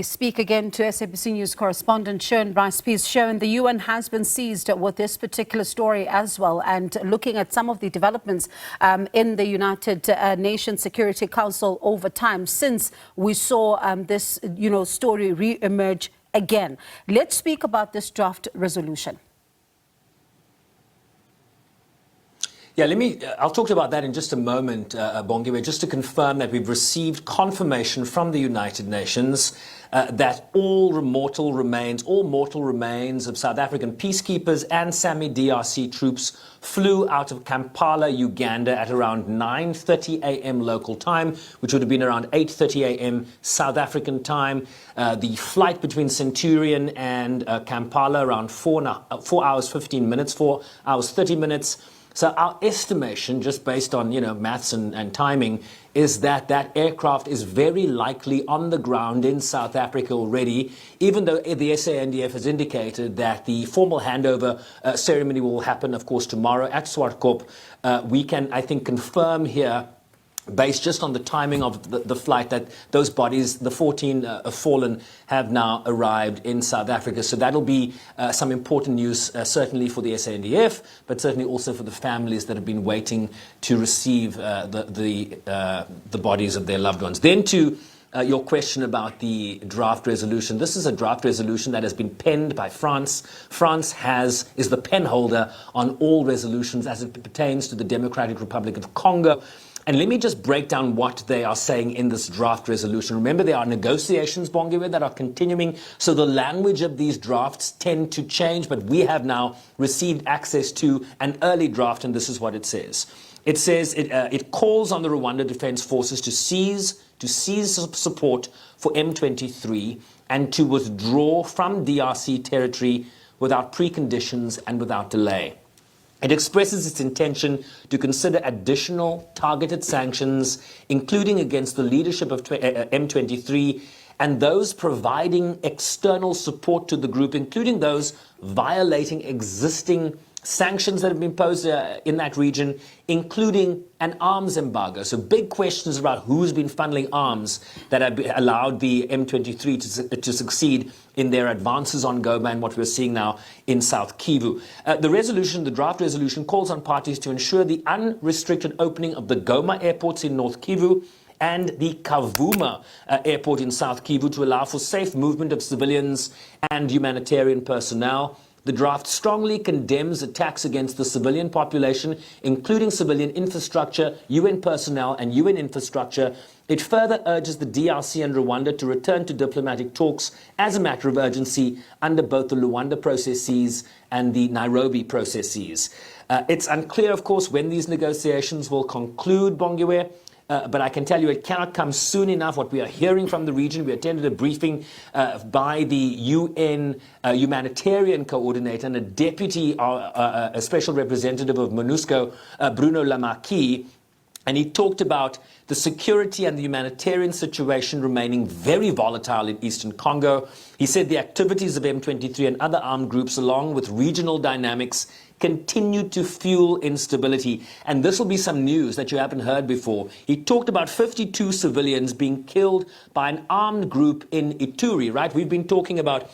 We speak again to SABC News correspondent Sherwin Bryce-Pease. Sherwin, the UN has been seized with this particular story as well, and looking at some of the developments in the United Nations Security Council over time since we saw this story re-emerge again. Let's speak about this draft resolution. Yeah, I'll talk about that in just a moment, Bongiwe, just to confirm that we've received confirmation from the United Nations that all mortal remains of South African peacekeepers and SAMI DRC troops flew out of Kampala, Uganda at around 9:30 a.m. local time, which would have been around 8:30 a.m. South African time. The flight between Centurion and Kampala around 4 hours 15 minutes, 4 hours 30 minutes. So our estimation, just based on maths and timing, is that that aircraft is very likely on the ground in South Africa already, even though the SANDF has indicated that the formal handover ceremony will happen, of course, tomorrow at Swartkop. We can, I think, confirm here, based just on the timing of the flight, that those bodies, the 14 fallen, have now arrived in South Africa. So that'll be some important news, certainly for the SANDF, but certainly also for the families that have been waiting to receive the bodies of their loved ones. Then to your question about the draft resolution. This is a draft resolution that has been penned by France. France is the pen holder on all resolutions as it pertains to the Democratic Republic of Congo. And let me just break down what they are saying in this draft resolution. Remember, there are negotiations, Bongiwe, that are continuing, so the language of these drafts tend to change, but we have now received access to an early draft, and this is what it says. It says it calls on the Rwanda Defense Forces to cease support for M23 and to withdraw from DRC territory without preconditions and without delay. It expresses its intention to consider additional targeted sanctions, including against the leadership of M23 and those providing external support to the group, including those violating existing sanctions that have been imposed in that region, including an arms embargo. So big questions about who's been funneling arms that have allowed the M23 to succeed in their advances on Goma and what we're seeing now in South Kivu. The draft resolution calls on parties to ensure the unrestricted opening of the Goma airports in North Kivu and the Kavuma airport in South Kivu to allow for safe movement of civilians and humanitarian personnel. The draft strongly condemns attacks against the civilian population, including civilian infrastructure, UN personnel, and UN infrastructure. It further urges the DRC and Rwanda to return to diplomatic talks as a matter of urgency under both the Luanda processes and the Nairobi processes. It's unclear, of course, when these negotiations will conclude, Bongiwe. But I can tell you it cannot come soon enough. What we are hearing from the region, we attended a briefing by the UN Humanitarian Coordinator and a deputy, a special representative of MONUSCO, Bruno Lamarquis, and he talked about the security and the humanitarian situation remaining very volatile in eastern Congo. He said the activities of M23 and other armed groups, along with regional dynamics, continue to fuel instability. And this will be some news that you haven't heard before. He talked about 52 civilians being killed by an armed group in Ituri, right? We've been talking about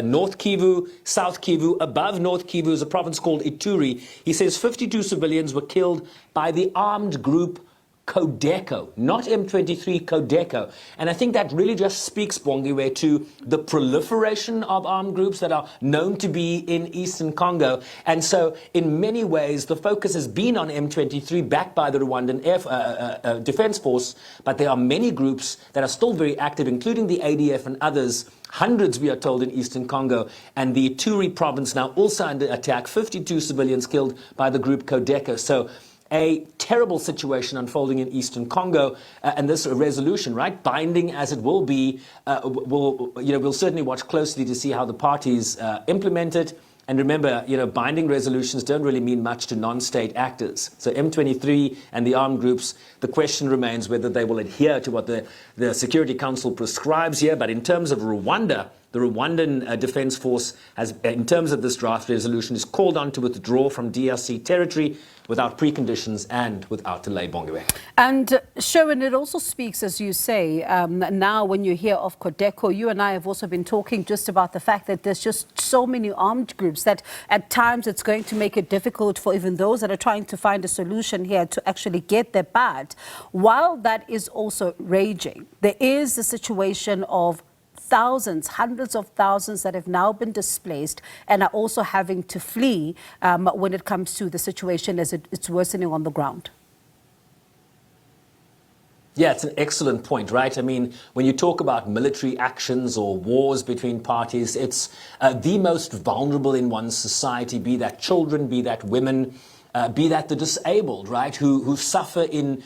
North Kivu, South Kivu. Above North Kivu is a province called Ituri. He says 52 civilians were killed by the armed group Codeco, not M23, Codeco. And I think that really just speaks, Bongiwe, to the proliferation of armed groups that are known to be in eastern Congo. And so in many ways, the focus has been on M23, backed by the Rwandan Defense Force. But there are many groups that are still very active, including the ADF and others. Hundreds, we are told, in eastern Congo. And the Ituri province now also under attack, 52 civilians killed by the group Codeco. So a terrible situation unfolding in eastern Congo, and this resolution, right, binding as it will be, we'll certainly watch closely to see how the parties implement it. And remember, binding resolutions don't really mean much to non-state actors. So M23 and the armed groups, the question remains whether they will adhere to what the Security Council prescribes here. But in terms of Rwanda, the Rwandan Defense Force has, in terms of this draft resolution, is called on to withdraw from DRC territory without preconditions and without delay, Bongiwe. And Sherwin, it also speaks, as you say, now when you hear of Codeco, you and I have also been talking just about the fact that there's just so many armed groups that at times it's going to make it difficult for even those that are trying to find a solution here to actually get their bad. While that is also raging, there is a situation of thousands, hundreds of thousands that have now been displaced and are also having to flee when it comes to the situation as it's worsening on the ground. Yeah, it's an excellent point, right? I mean, when you talk about military actions or wars between parties, it's the most vulnerable in one's society, be that children, be that women, be that the disabled, right, who suffer in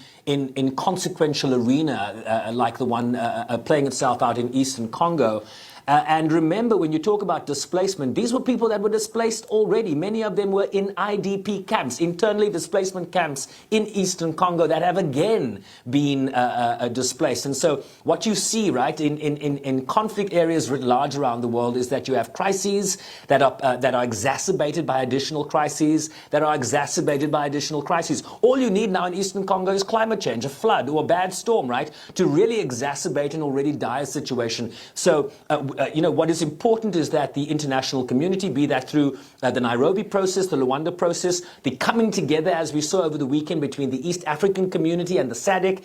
consequential arena like the one playing itself out in eastern Congo. And remember, when you talk about displacement, these were people that were displaced already. Many of them were in IDP camps, internally displacement camps in eastern Congo that have again been displaced. And so what you see, right, in conflict areas writ large around the world is that you have crises that are exacerbated by additional crises, that are exacerbated by additional crises. All you need now in eastern Congo is climate change, a flood or a bad storm, right, to really exacerbate an already dire situation. So, what is important is that the international community, be that through the Nairobi process, the Luanda process, the coming together, as we saw over the weekend, between the East African community and the SADC,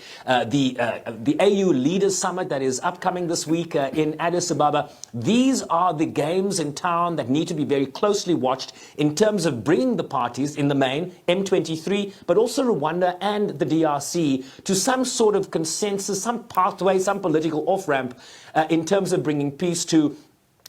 the AU Leaders Summit that is upcoming this week in Addis Ababa. These are the games in town that need to be very closely watched in terms of bringing the parties, in the main, M23, but also Rwanda and the DRC, to some sort of consensus, some pathway, some political off-ramp in terms of bringing peace to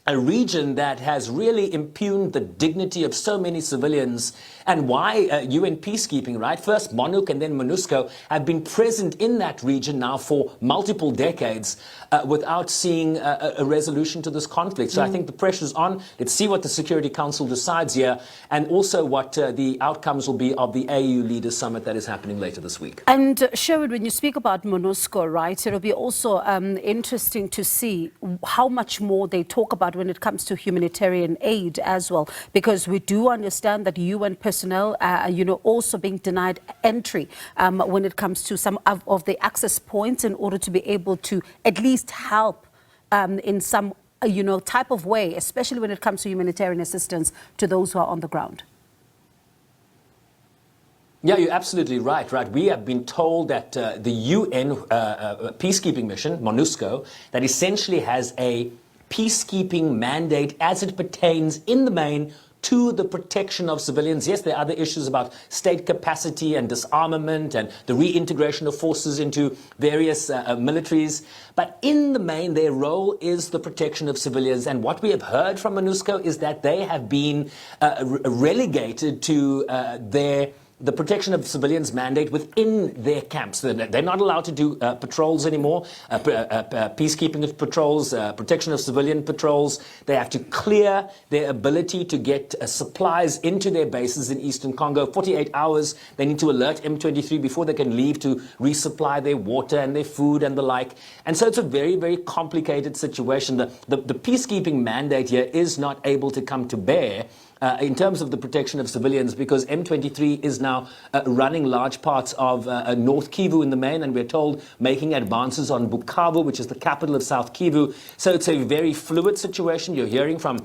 a region that has really impugned the dignity of so many civilians, and why UN peacekeeping, right? First MONUC and then MONUSCO have been present in that region now for multiple decades without seeing a resolution to this conflict. So I think the pressure's on. Let's see what the Security Council decides here, and also what the outcomes will be of the AU Leaders Summit that is happening later this week. And Sherwin, when you speak about MONUSCO, right, it'll be also interesting to see how much more they talk about when it comes to humanitarian aid as well, because we do understand that UN personnel, also being denied entry when it comes to some of the access points in order to be able to at least help in some, type of way, especially when it comes to humanitarian assistance to those who are on the ground. Yeah, you're absolutely right. We have been told that the UN peacekeeping mission, MONUSCO, that essentially has a peacekeeping mandate as it pertains in the main to the protection of civilians. Yes, there are other issues about state capacity and disarmament and the reintegration of forces into various militaries. But in the main, their role is the protection of civilians. And what we have heard from MONUSCO is that they have been relegated to the protection of civilians mandate within their camps. They're not allowed to do patrols anymore, peacekeeping patrols, protection of civilian patrols. They have to clear their ability to get supplies into their bases in eastern Congo. 48 hours, they need to alert M23 before they can leave to resupply their water and their food and the like. And so it's a very, very complicated situation. The peacekeeping mandate here is not able to come to bear in terms of the protection of civilians, because M23 is now running large parts of North Kivu in the main, and we're told making advances on Bukavu, which is the capital of South Kivu. So it's a very fluid situation. You're hearing from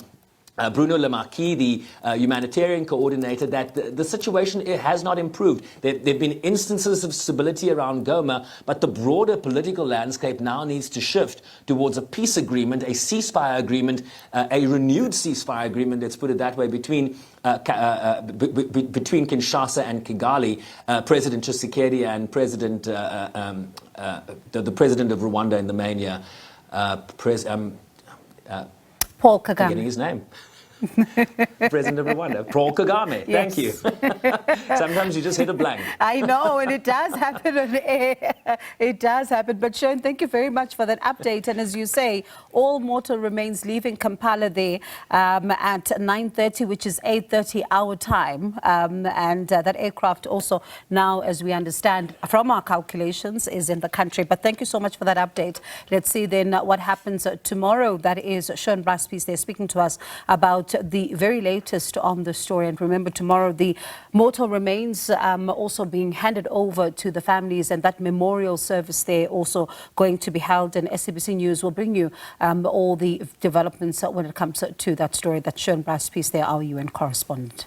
Bruno Lemarquis, the humanitarian coordinator, that the situation has not improved. There have been instances of stability around Goma, but the broader political landscape now needs to shift towards a peace agreement, a ceasefire agreement, a renewed ceasefire agreement, let's put it that way, between Kinshasa and Kigali, President Tshisekedi and the president of Rwanda in the main, Paul Kagame. I'm getting his name. President of Rwanda, Paul Kagame. Yes. Thank you. Sometimes you just hit a blank. I know, and it does happen on air. It does happen. But Sherwin, thank you very much for that update. And as you say, all mortal remains leaving Kampala there at 9:30, which is 8:30 our time. And that aircraft also now, as we understand from our calculations, is in the country. But thank you so much for that update. Let's see then what happens tomorrow. That is Sherwin Bryce-Pease there speaking to us about the very latest on the story. And remember, tomorrow the mortal remains also being handed over to the families, and that memorial service there also going to be held. And SABC News will bring you all the developments when it comes to that story. That's Sherwin Bryce-Pease there, our UN correspondent.